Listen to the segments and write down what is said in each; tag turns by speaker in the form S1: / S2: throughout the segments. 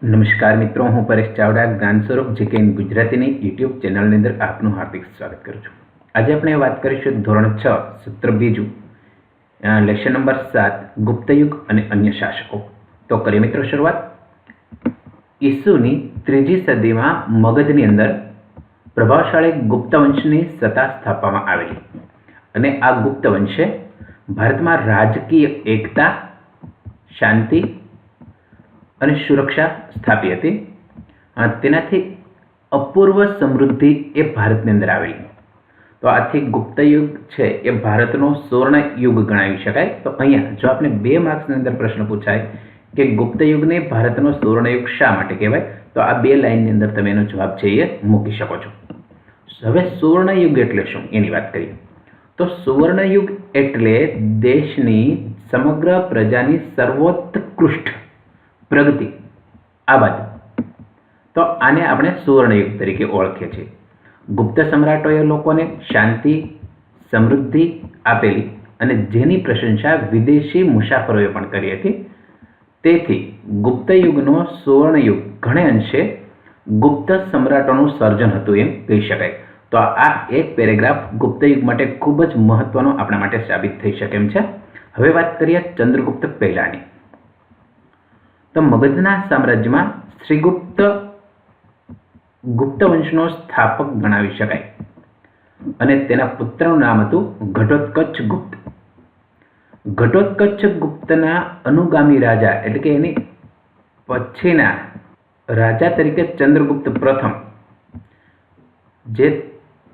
S1: નમસ્કાર મિત્રો, હું પરેશ ચાવડા જ્ઞાન સ્વરૂપ જીકે ઇન ગુજરાતીની યુટ્યુબ ચેનલની અંદર આપનું હાર્દિક સ્વાગત કરું છું. આજે આપણે વાત કરીશું ધોરણ 6 સત્ર બીજું લેક્ચર નંબર 7 ગુપ્તયુગ અને અન્ય શાસકો. તો કરીએ મિત્રો શરૂઆત. ઈસુની 3જી સદીમાં મગધની અંદર પ્રભાવશાળી ગુપ્ત વંશની સત્તા સ્થાપવામાં આવેલી અને આ ગુપ્ત વંશે ભારતમાં રાજકીય એકતા, શાંતિ અને સુરક્ષા સ્થાપી હતી. તેનાથી અપૂર્વ સમૃદ્ધિ એ ભારતની અંદર આવેલી. તો આથી ગુપ્ત યુગ છે એ ભારતનો સુવર્ણ યુગ ગણાવી શકાય. તો અહીંયા જો આપણે 2 માર્ક્સની અંદર પ્રશ્ન પૂછાય કે ગુપ્ત યુગને ભારતનો સુવર્ણ યુગ શા માટે કહેવાય, તો આ 2 લાઇનની અંદર તમે એનો જવાબ છે એ મૂકી શકો છો. હવે સુવર્ણ યુગ એટલે શું એની વાત કરીએ. તો સુવર્ણ યુગ એટલે દેશની સમગ્ર પ્રજાની સર્વોત્કૃષ્ટ પ્રગતિ આ બાજુ. તો આને આપણે સુવર્ણયુગ તરીકે ઓળખીએ છીએ. ગુપ્ત સમ્રાટોએ લોકોને શાંતિ, સમૃદ્ધિ આપેલી અને જેની પ્રશંસા વિદેશી મુસાફરોએ પણ કરી હતી. તેથી ગુપ્ત યુગનો સુવર્ણયુગ ઘણે અંશે ગુપ્ત સમ્રાટોનું સર્જન હતું એમ કહી શકાય. તો આ એક પેરેગ્રાફ ગુપ્ત યુગ માટે ખૂબ જ મહત્વનો આપણા માટે સાબિત થઈ શકે એમ છે. હવે વાત કરીએ ચંદ્રગુપ્ત પહેલાની. તો મગધના સામ્રાજ્યમાં શ્રીગુપ્ત ગુપ્ત વંશનો સ્થાપક ગણાવી શકાય અને તેના પુત્રનું નામ હતું ઘટોત્કચ ગુપ્ત. ઘટોત્કચ ગુપ્તના અનુગામી રાજા એટલે કે એની પછીના રાજા તરીકે ચંદ્રગુપ્ત પ્રથમ, જે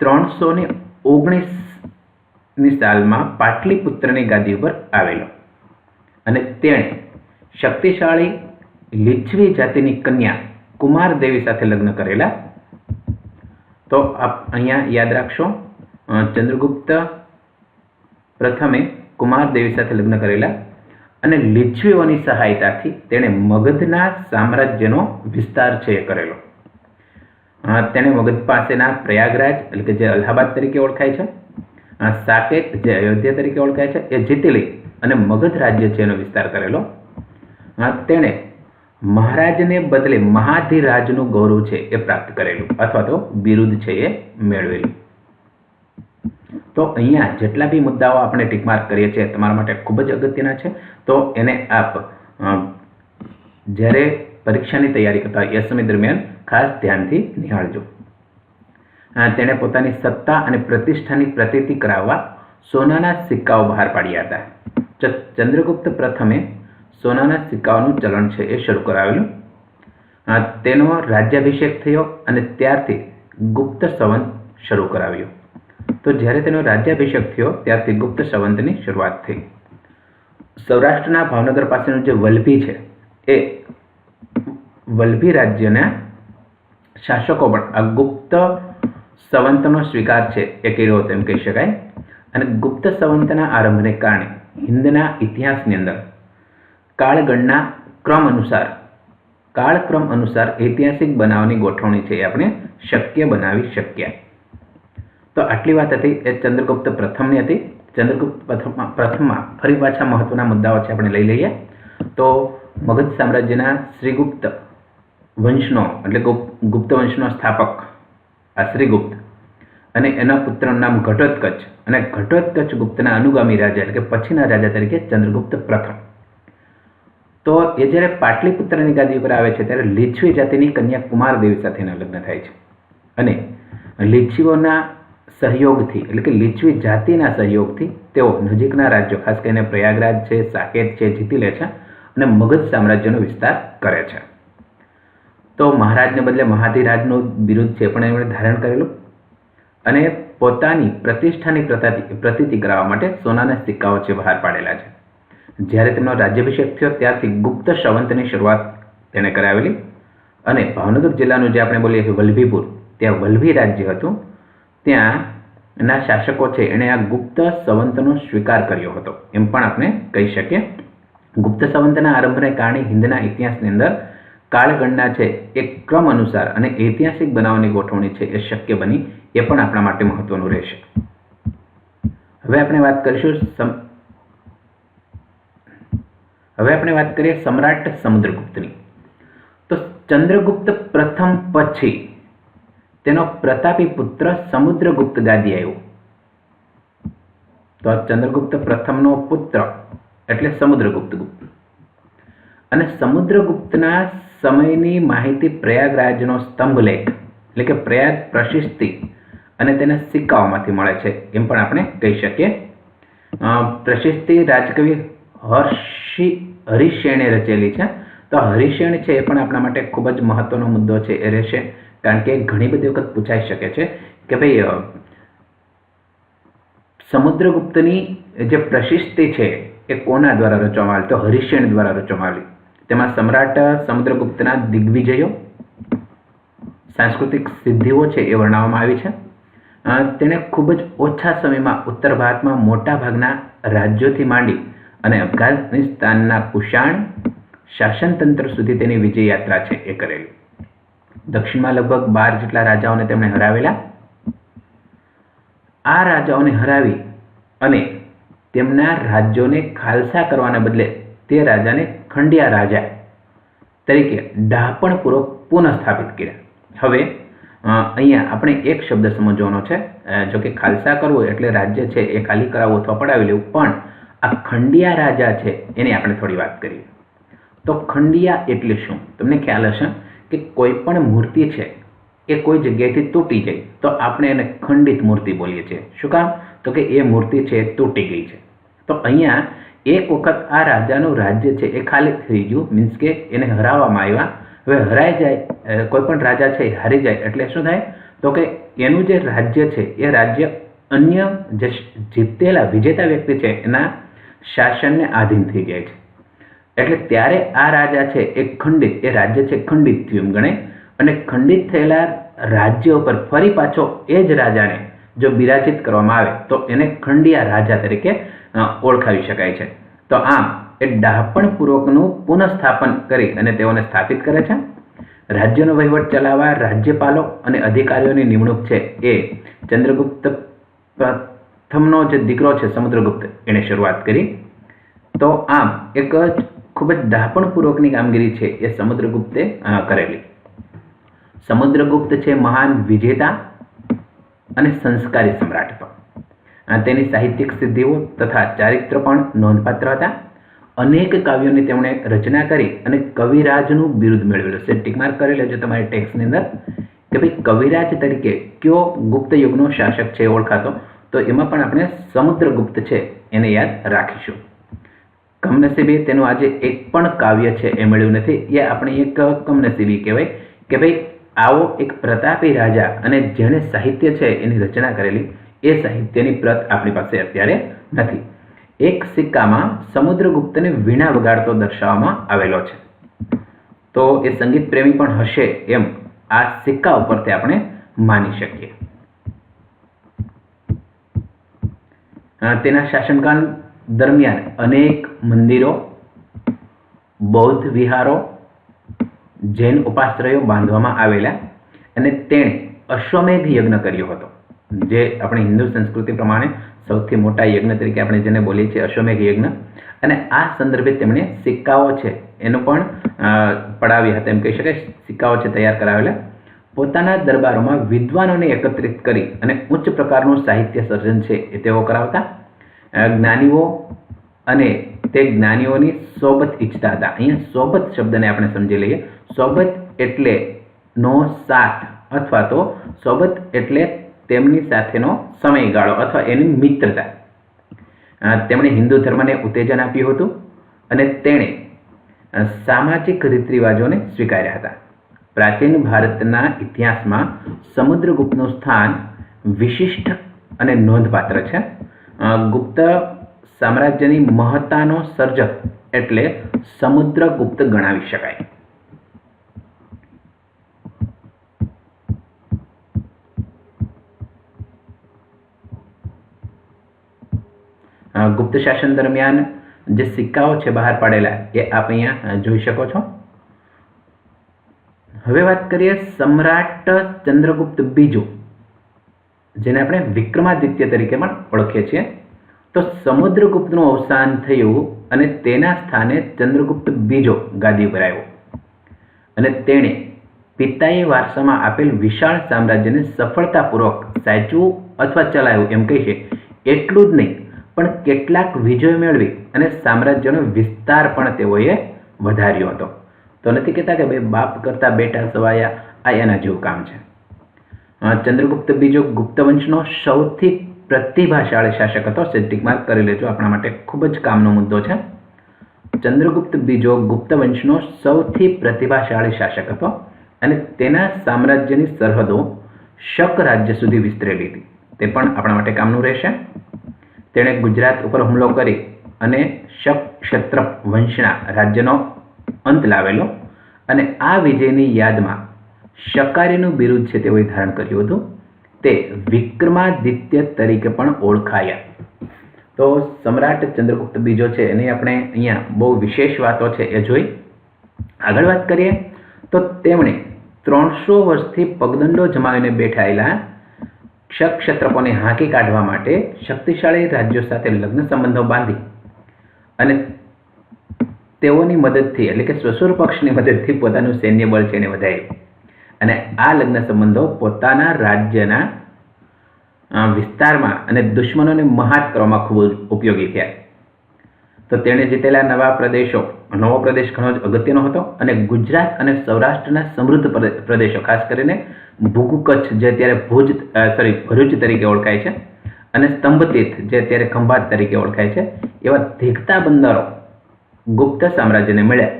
S1: 319ની સાલમાં પાટલીપુત્રની ગાદી ઉપર આવેલો અને તેણે શક્તિશાળી લીછવી જાતિની કન્યા કુમાર દેવી સાથે લગ્ન કરેલા. તો અહીંયા યાદ રાખશો, ચંદ્રગુપ્ત પ્રથમે કુમાર દેવી સાથે લગ્ન કરેલા અને લીછવીઓની સહાયતાથી તેણે મગધના સામ્રાજ્યનો વિસ્તાર છે એ કરેલો. તેણે મગધ પાસેના પ્રયાગરાજ એટલે કે જે અલ્હાબાદ તરીકે ઓળખાય છે, સાકેત જે અયોધ્યા તરીકે ઓળખાય છે, એ જીતી લઈ અને મગધ રાજ્ય છે એનો વિસ્તાર કરેલો. તેણે મહારાજને બદલે મહાધિરાજનું ગૌરવ છે એ પ્રાપ્ત કરેલું અથવા તો બિરુદ છે એ મેળવેલું. તો અહીંયા જેટલા બી મુદ્દાઓ આપણે ટીક માર્ક કરીએ છીએ તમારા માટે ખૂબ જ અગત્યના છે. તો એને આપ જ્યારે પરીક્ષાની તૈયારી કરતા હોય એ સમય દરમિયાન ખાસ ધ્યાનથી નિહાળજો. તેણે પોતાની સત્તા અને પ્રતિષ્ઠાની પ્રતીતિ કરાવવા સોનાના સિક્કાઓ બહાર પાડ્યા હતા. ચંદ્રગુપ્ત પ્રથમે સોનાના સિક્કાઓનું ચલણ છે એ શરૂ કરાવેલું. તેનો રાજ્યાભિષેક થયો અને ત્યારથી ગુપ્ત સંવંત શરૂ કરાવ્યો. તો જ્યારે તેનો રાજ્યાભિષેક થયો ત્યારથી ગુપ્ત સંવંતની શરૂઆત થઈ. સૌરાષ્ટ્રના ભાવનગર પાસેનું જે વલ્ભી છે એ વલ્ભી રાજ્યના શાસકો પણ આ ગુપ્ત સંવંતનો સ્વીકાર છે એ કર્યો હતો એમ કહી શકાય. અને ગુપ્ત સંવંતના આરંભને કારણે હિન્દના ઇતિહાસની અંદર કાળક્રમ અનુસાર ઐતિહાસિક બનાવની ગોઠવણી છે એ આપણે શક્ય બનાવી શક્યા. તો આટલી વાત હતી એ ચંદ્રગુપ્ત પ્રથમની હતી. ચંદ્રગુપ્ત પ્રથમમાં ફરી પાછા મહત્વના મુદ્દાઓ છે આપણે લઈ લઈએ. તો મગધ સામ્રાજ્યના શ્રીગુપ્ત વંશનો એટલે ગુપ્ત વંશનો સ્થાપક આ શ્રીગુપ્ત અને એના પુત્રનું નામ ઘટોત્કચ અને ઘટોત્કચ ગુપ્તના અનુગામી રાજા એટલે કે પછીના રાજા તરીકે ચંદ્રગુપ્ત પ્રથમ. તો એ જ્યારે પાટલીપુત્રની ગાદી ઉપર આવે છે ત્યારે લીછવી જાતિની કન્યા કુમાર દેવી સાથેના લગ્ન થાય છે અને લીછવીઓના સહયોગથી એટલે કે લીછવી જાતિના સહયોગથી તેઓ નજીકના રાજ્યો ખાસ કરીને પ્રયાગરાજ છે, સાકેત છે જીતી લે છે અને મગધ સામ્રાજ્યનો વિસ્તાર કરે છે. તો મહારાજને બદલે મહાધિરાજનું બિરુદ છે પણ એમણે ધારણ કરેલું અને પોતાની પ્રતિષ્ઠાની પ્રતીતિ કરાવવા માટે સોનાના સિક્કાઓ છે બહાર પાડેલા છે. જ્યારે તેમનો રાજ્યાભિષેક થયો ત્યારથી ગુપ્ત સંવંતની શરૂઆત તેણે કરાવેલી અને ભાવનગર જિલ્લાનું જે આપણે બોલીએ છીએ વલ્ભીપુર, ત્યાં વલ્ભી રાજ્ય હતું, ત્યાંના શાસકો છે એણે આ ગુપ્ત સંવંતનો સ્વીકાર કર્યો હતો એમ પણ આપણે કહી શકીએ. ગુપ્ત સંવંતના આરંભને કારણે હિન્દના ઇતિહાસની અંદર કાળગણના છે એ ક્રમ અનુસાર અને ઐતિહાસિક બનાવની ગોઠવણી છે એ શક્ય બની, એ પણ આપણા માટે મહત્વનું રહેશે. હવે આપણે વાત કરીએ સમ્રાટ સમુદ્રગુપ્તની. તો ચંદ્રગુપ્ત પ્રથમ પછી તેનો પ્રતાપી પુત્ર સમુદ્રગુપ્ત ગાદી આવ્યો. તો ચંદ્રગુપ્ત પ્રથમનો પુત્ર એટલે સમુદ્રગુપ્ત. અને સમુદ્રગુપ્તના સમયની માહિતી પ્રયાગરાજનો સ્તંભલેખ એટલે કે પ્રયાગ પ્રશિસ્તિ અને તેના સિક્કાઓમાંથી મળે છે એમ પણ આપણે કહી શકીએ. પ્રશિસ્તિ રાજકવિ હરિશેણે રચેલી છે. તો હરિશેણ છે એ પણ આપણા માટે ખૂબ જ મહત્વનો મુદ્દો છે એ રહેશે, કારણ કે ઘણી બધી વખત પૂછાઈ શકે છે કે ભાઈ સમુદ્રગુપ્તની જે પ્રશિસ્તિ છે એ કોના દ્વારા રચવામાં આવી? તો હરિશેણ દ્વારા રચવામાં આવી. તેમાં સમ્રાટ સમુદ્રગુપ્તના દિગ્વિજયો, સાંસ્કૃતિક સિદ્ધિઓ છે એ વર્ણવવામાં આવી છે. તેણે ખૂબ જ ઓછા સમયમાં ઉત્તર ભારતમાં મોટા ભાગના રાજ્યોથી માંડી અને અફઘાનિસ્તાનના કુષાણ શાસનતંત્ર સુધી તેની વિજય યાત્રા છે એ કરેલી. દક્ષિણમાં લગભગ 12 જેટલા રાજાઓને તેમણે હરાવેલા. આ રાજાઓને હરાવી અને તેમના રાજ્યોને ખાલસા કરવાના બદલે તે રાજાને ખંડિયા રાજા તરીકે ડહાપણપૂર્વક પુનઃસ્થાપિત કર્યા. હવે અહીંયા આપણે એક શબ્દ સમજવાનો છે. જો કે ખાલસા કરવું એટલે રાજ્ય છે એ ખાલી કરાવવું અથવા પડાવી લેવું, પણ આ ખંડિયા રાજા છે એની આપણે થોડી વાત કરીએ. તો ખંડિયા એટલે શું? તમને ખ્યાલ હશે કે કોઈ પણ મૂર્તિ છે એ કોઈ જગ્યાએથી તૂટી જાય તો આપણે એને ખંડિત મૂર્તિ બોલીએ છીએ. શું કામ? તો કે એ મૂર્તિ છે એ તૂટી ગઈ છે. તો અહીંયા એક વખત આ રાજાનું રાજ્ય છે એ ખાલી થઈ ગયું, મીન્સ કે એને હરાવવામાં આવ્યા. હવે હરાઈ જાય, કોઈ પણ રાજા છે એ હારી જાય એટલે શું થાય? તો કે એનું જે રાજ્ય છે એ રાજ્ય અન્ય જે જીતેલા વિજેતા વ્યક્તિ છે એના શાસનને આધીન થઈ જાય છે. એટલે ત્યારે આ રાજા છે એ ખંડિત, એ રાજ્ય છે ખંડિત થયું એમ ગણાય. અને ખંડિત થયેલા રાજ્ય ઉપર ફરી પાછો એ જ રાજાને જો બિરાજિત કરવામાં આવે તો એને ખંડિયા રાજા તરીકે ઓળખાવી શકાય છે. તો આમ એ ડહાપણપૂર્વકનું પુનઃસ્થાપન કરી અને તેઓને સ્થાપિત કરે છે. રાજ્યનો વહીવટ ચલાવવા રાજ્યપાલો અને અધિકારીઓની નિમણૂક છે એ ચંદ્રગુપ્ત પ્રથમનો જે દીકરો છે સમુદ્રગુપ્ત એણે શરૂઆત કરી. તો આમ એક ખૂબ જ ડહાપણપૂર્વકની કામગીરી છે એ સમુદ્રગુપ્તે કરેલી. સમુદ્રગુપ્ત છે મહાન વિજેતા અને સંસ્કારી સમ્રાટ હતો. તેની સાહિત્યિક સિદ્ધિઓ તથા ચારિત્ર પણ નોંધપાત્ર હતા. અનેક કાવ્યોની તેમણે રચના કરી અને કવિરાજનું બિરુદ મેળવેલું છે. ટીક માર્ક કરી લેજો તમારી ટેક્સ્ટની અંદર કે ભાઈ કવિરાજ તરીકે કયો ગુપ્ત યુગનો શાસક છે ઓળખાતો, તો એમાં પણ આપણે સમુદ્રગુપ્ત છે એને યાદ રાખીશું. કમનસીબે તેનું આજે એક પણ કાવ્ય છે એ મળ્યું નથી. એ આપણી એક કમનસીબી કહેવાય કે ભાઈ આવો એક પ્રતાપી રાજા અને જેણે સાહિત્ય છે એની રચના કરેલી એ સાહિત્યની પ્રત આપણી પાસે અત્યારે નથી. એક સિક્કામાં સમુદ્રગુપ્તને વીણા વગાડતો દર્શાવવામાં આવેલો છે. તો એ સંગીત પ્રેમી પણ હશે એમ આ સિક્કા ઉપરથી આપણે માની શકીએ. તેના શાસનકાળ દરમિયાન અનેક મંદિરો, બૌદ્ધ વિહારો, જૈન ઉપાશ્રયો બાંધવામાં આવેલા અને તેણે અશ્વમેઘ યજ્ઞ કર્યો હતો, જે આપણી હિન્દુ સંસ્કૃતિ પ્રમાણે સૌથી મોટા યજ્ઞ તરીકે આપણે જેને બોલીએ છીએ અશ્વમેઘ યજ્ઞ. અને આ સંદર્ભે તેમણે સિક્કાઓ છે એનો પણ પડાવ્યા હતા એમ કહી શકાય. સિક્કાઓ છે તૈયાર કરાવેલા. પોતાના દરબારોમાં વિદ્વાનોને એકત્રિત કરી અને ઉચ્ચ પ્રકારનું સાહિત્ય સર્જન છે એ તેઓ કરાવતા. જ્ઞાનીઓ અને તે જ્ઞાનીઓની સોબત ઈચ્છતા હતા. અહીંયા સોબત શબ્દને આપણે સમજી લઈએ. સોબત એટલે નો સાથ અથવા તો સોબત એટલે તેમની સાથેનો સમયગાળો અથવા એની મિત્રતા. તેમણે હિન્દુ ધર્મને ઉત્તેજન આપ્યું હતું અને તેણે સામાજિક રીત રિવાજોને સ્વીકાર્યા હતા. પ્રાચીન ભારતના ઇતિહાસમાં સમુદ્રગુપ્તનું સ્થાન વિશિષ્ટ અને નોંધપાત્ર છે. ગુપ્ત સામ્રાજ્યની મહત્તાનો સર્જક એટલે સમુદ્રગુપ્ત ગણાવી શકાય. ગુપ્ત શાસન દરમિયાન જે સિક્કાઓ છે બહાર પાડેલા એ આપ અહીંયા જોઈ શકો છો. હવે વાત કરીએ સમ્રાટ ચંદ્રગુપ્ત બીજો, જેને આપણે વિક્રમાદિત્ય તરીકે પણ ઓળખીએ છીએ. તો સમુદ્રગુપ્તનું અવસાન થયું અને તેના સ્થાને ચંદ્રગુપ્ત બીજો ગાદી ઉપર આવ્યો. અને તેણે પિતાએ વારસામાં આપેલ વિશાળ સામ્રાજ્યને સફળતાપૂર્વક સાચવું અથવા ચલાવ્યું એમ કહી છે. એટલું જ નહીં પણ કેટલાક વિજય મેળવી અને સામ્રાજ્યનો વિસ્તાર પણ તેઓએ વધાર્યો હતો. તો નથી કહેતા કે ભાઈ બાપ કરતા બેટા સવાયા, આ એના જેવું કામ છે. ચંદ્રગુપ્ત બીજો ગુપ્ત વંશનો સૌથી પ્રતિભાશાળી શાસક હતો. ટિક માર્ક કરી લેજો, આપણા માટે ખૂબ જ કામનો મુદ્દો છે. ચંદ્રગુપ્ત બીજો ગુપ્ત વંશનો સૌથી પ્રતિભાશાળી શાસક હતો અને તેના સામ્રાજ્યની સરહદો શક રાજ્ય સુધી વિસ્તરેલી હતી. તે પણ આપણા માટે કામનું રહેશે. તેણે ગુજરાત ઉપર હુમલો કરી અને શક ક્ષત્રપ વંશના રાજ્યનો અંત લાવેલો અને આ વિજયની યાદમાં શકારીનું બિરુદ છે તેઓએ ધારણ કર્યું હતું. તે વિક્રમાદિત્ય તરીકે પણ ઓળખાયા. તો સમ્રાટ ચંદ્રગુપ્ત બીજો છે એની આપણે અહીંયા બહુ વિશેષ વાતો છે એ જોઈ. આગળ વાત કરીએ તો તેમણે 300 વર્ષથી પગદંડો જમાવીને બેઠાયેલા ક્ષક ક્ષત્રપોને હાંકી કાઢવા માટે શક્તિશાળી રાજ્યો સાથે લગ્ન સંબંધો બાંધી અને તેઓની મદદથી એટલે કે સસુર પક્ષની મદદથી પોતાનું સૈન્ય બળ છે એને વધાર્યું અને આ લગ્ન સંબંધો પોતાના રાજ્યના વિસ્તારમાં અને દુશ્મનોને મહાત કરવામાં ખૂબ ઉપયોગી થયા. તો તેણે જીતેલા નવો પ્રદેશ ઘણો જ અગત્યનો હતો અને ગુજરાત અને સૌરાષ્ટ્રના સમૃદ્ધ પ્રદેશો, ખાસ કરીને ભૂગુ કચ્છ જે અત્યારે ભરૂચ તરીકે ઓળખાય છે અને સ્તંભતીર્થ જે અત્યારે ખંભાત તરીકે ઓળખાય છે, એવા ધીકતા બંદરો ગુપ્ત સામ્રાજ્યને મળ્યા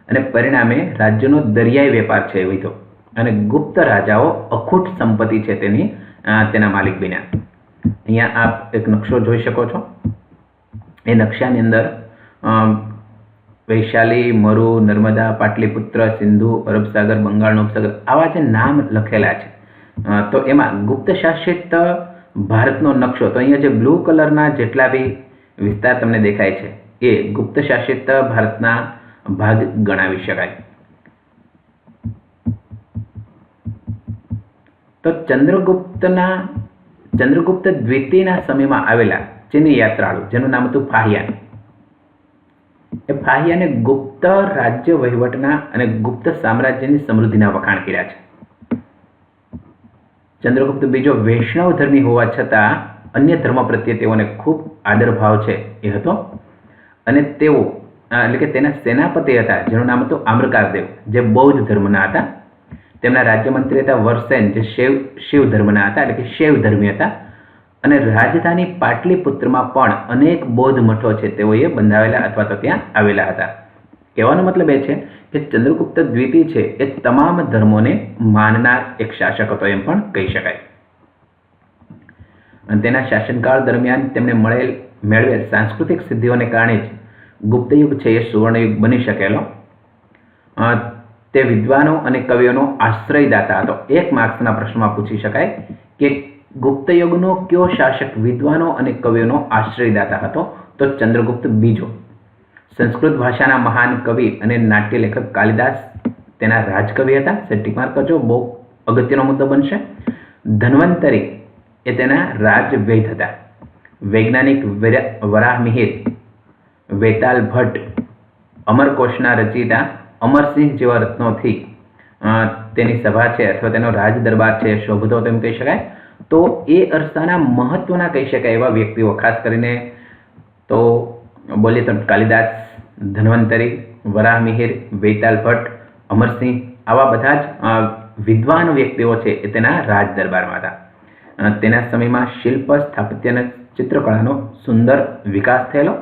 S1: અને પરિણામે રાજ્યનો દરિયાઈ વેપાર છે એ વધ્યો અને ગુપ્ત રાજાઓ અખૂટ સંપત્તિ છે તેના માલિક બન્યા. અહીંયા આપ એક નકશો જોઈ શકો છો. એ નકશાની અંદર વૈશાલી, મરુ, નર્મદા, પાટલીપુત્ર, સિંધુ, અરબસાગર, બંગાળનો ઉપસાગર આવા જે નામ લખેલા છે. તો એમાં ગુપ્ત શાસિત ભારતનો નકશો, તો અહીંયા જે બ્લુ કલરના જેટલા બી વિસ્તાર તમને દેખાય છે એ ગુપ્ત શાસિત ભારતના ભાગ ગણાવી શકાય. તો ચંદ્રગુપ્ત દ્વિતીયના સમયમાં આવેલા ચીની યાત્રાળુ જેનું નામ હતું ફાહિયાન, એ ફાહિયાને ગુપ્ત રાજ્ય વહીવટના અને ગુપ્ત સામ્રાજ્યની સમૃદ્ધિના વખાણ કર્યા છે. ચંદ્રગુપ્ત બીજો વૈષ્ણવ ધર્મી હોવા છતાં અન્ય ધર્મ પ્રત્યે તેઓને ખૂબ આદરભાવ છે એ હતો અને તેઓ એટલે કે તેના સેનાપતિ હતા જેનું નામ હતું આમ્રકારદેવ, જે બૌદ્ધ ધર્મના હતા. તેમના રાજ્યમંત્રી હતા વરસેન, જે શિવ ધર્મના હતા એટલે કે શૈવ ધર્મી હતા અને રાજધાની પાટલીપુત્રમાં પણ અનેક બૌદ્ધ મઠો છે તેઓએ બંધાવેલા અથવા તો ત્યાં આવેલા હતા. કહેવાનો મતલબ એ છે કે ચંદ્રગુપ્ત દ્વિતીય છે એ તમામ ધર્મોને માનનાર એક શાસક હતો એમ પણ કહી શકાય. અને તેના શાસનકાળ દરમિયાન તેમને મેળવેલ સાંસ્કૃતિક સિદ્ધિઓને કારણે જ ગુપ્તયુગ છે એ સુવર્ણયુગ બની શકેલો. તે વિદ્વાનો અને કવિઓનો આશ્રયદાતા હતો. એક માર્ક્સના પ્રશ્નમાં પૂછી શકાય કે ગુપ્તયુગનો કયો શાસક વિદ્વાનો અને કવિઓનો આશ્રયદાતા હતો? તો ચંદ્રગુપ્ત બીજો. સંસ્કૃત ભાષાના મહાન કવિ અને નાટ્ય લેખક કાલિદાસ તેના રાજકવિ હતા. ટિક માર્ક કરજો, બહુ અગત્યનો મુદ્દો બનશે. ધન્વંતરી એ તેના રાજવૈદ હતા. વૈજ્ઞાનિક વરાહમિહિર, વેતાલ ભટ્ટ, અમરકોશના રચયિતા અમરસિંહ જેવા રત્નોથી તેની સભા છે અથવા તેનો રાજ દરબાર છે શોભતો તેમ કહી શકાય. તો એ અરસાના મહત્વના કહી શકાય એવા વ્યક્તિઓ, ખાસ કરીને તો બોલીએ તો કાલિદાસ, ધન્વંતરી, વરાહમિહિર, વેતાલ ભટ્ટ, અમરસિંહ આવા બધા જ વિદ્વાન વ્યક્તિઓ છે એ તેના રાજ દરબારમાં હતા. તેના સમયમાં શિલ્પ, સ્થાપત્ય અને ચિત્રકળાનો સુંદર વિકાસ થયેલો.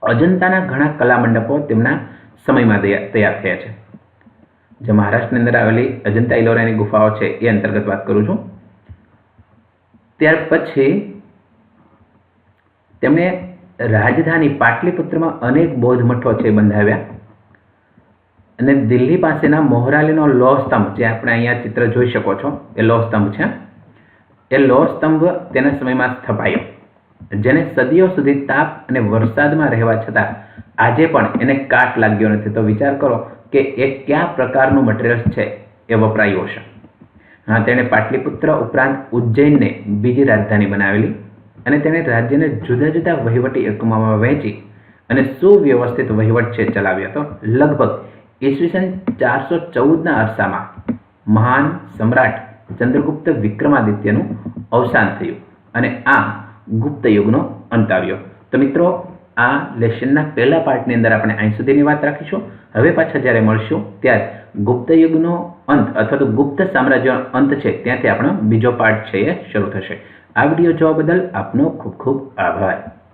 S1: અજંતાના ઘણા કલા મંડપો તેમના સમયમાં તૈયાર થયા છે. જે મહારાષ્ટ્રની અંદર આવેલી અજંતા ઇલોરાની ગુફાઓ છે એ અંતર્ગત વાત કરું છું. ત્યાર પછી તેમણે રાજધાની પાટલીપુત્રમાં અનેક બૌદ્ધ મઠો છે બંધાવ્યા અને દિલ્હી પાસેના મોહરાલીનો લોહ સ્તંભ, જે આપણે અહીંયા ચિત્ર જોઈ શકો છો એ લોહ સ્તંભ છે, એ લોહ સ્તંભ તેના સમયમાં સ્થપાયો, જેને સદીઓ સુધી તાપ અને વરસાદમાં રહેવા છતાં આજે પણ એને કાટ લાગ્યો નથી. તો વિચાર કરો કે એ કયા પ્રકારનું મટીરિયલ્સ છે એ વપરાયું હશે. તેણે પાટલીપુત્ર ઉપરાંત ઉજ્જૈનને બીજી રાજધાની બનાવેલી અને તેણે રાજ્યને જુદા જુદા વહીવટી એકમોમાં વહેંચી અને સુવ્યવસ્થિત વહીવટ છે ચલાવ્યો હતો. લગભગ ઈસવીસન 414ના અરસામાં મહાન સમ્રાટ ચંદ્રગુપ્ત વિક્રમાદિત્યનું અવસાન થયું અને આમ ગુપ્ત યુગનો અંત આવ્યો. તો મિત્રો, આ લેસનના પહેલા પાર્ટની અંદર આપણે અહીં સુધીની વાત રાખીશું. હવે પાછા જ્યારે મળશું ત્યારે ગુપ્ત યુગનો અંત અથવા તો ગુપ્ત સામ્રાજ્યનો અંત છે ત્યાંથી આપણો બીજો પાર્ટ છે એ શરૂ થશે. આ વિડીયો જોવા બદલ આપનો ખૂબ ખૂબ આભાર.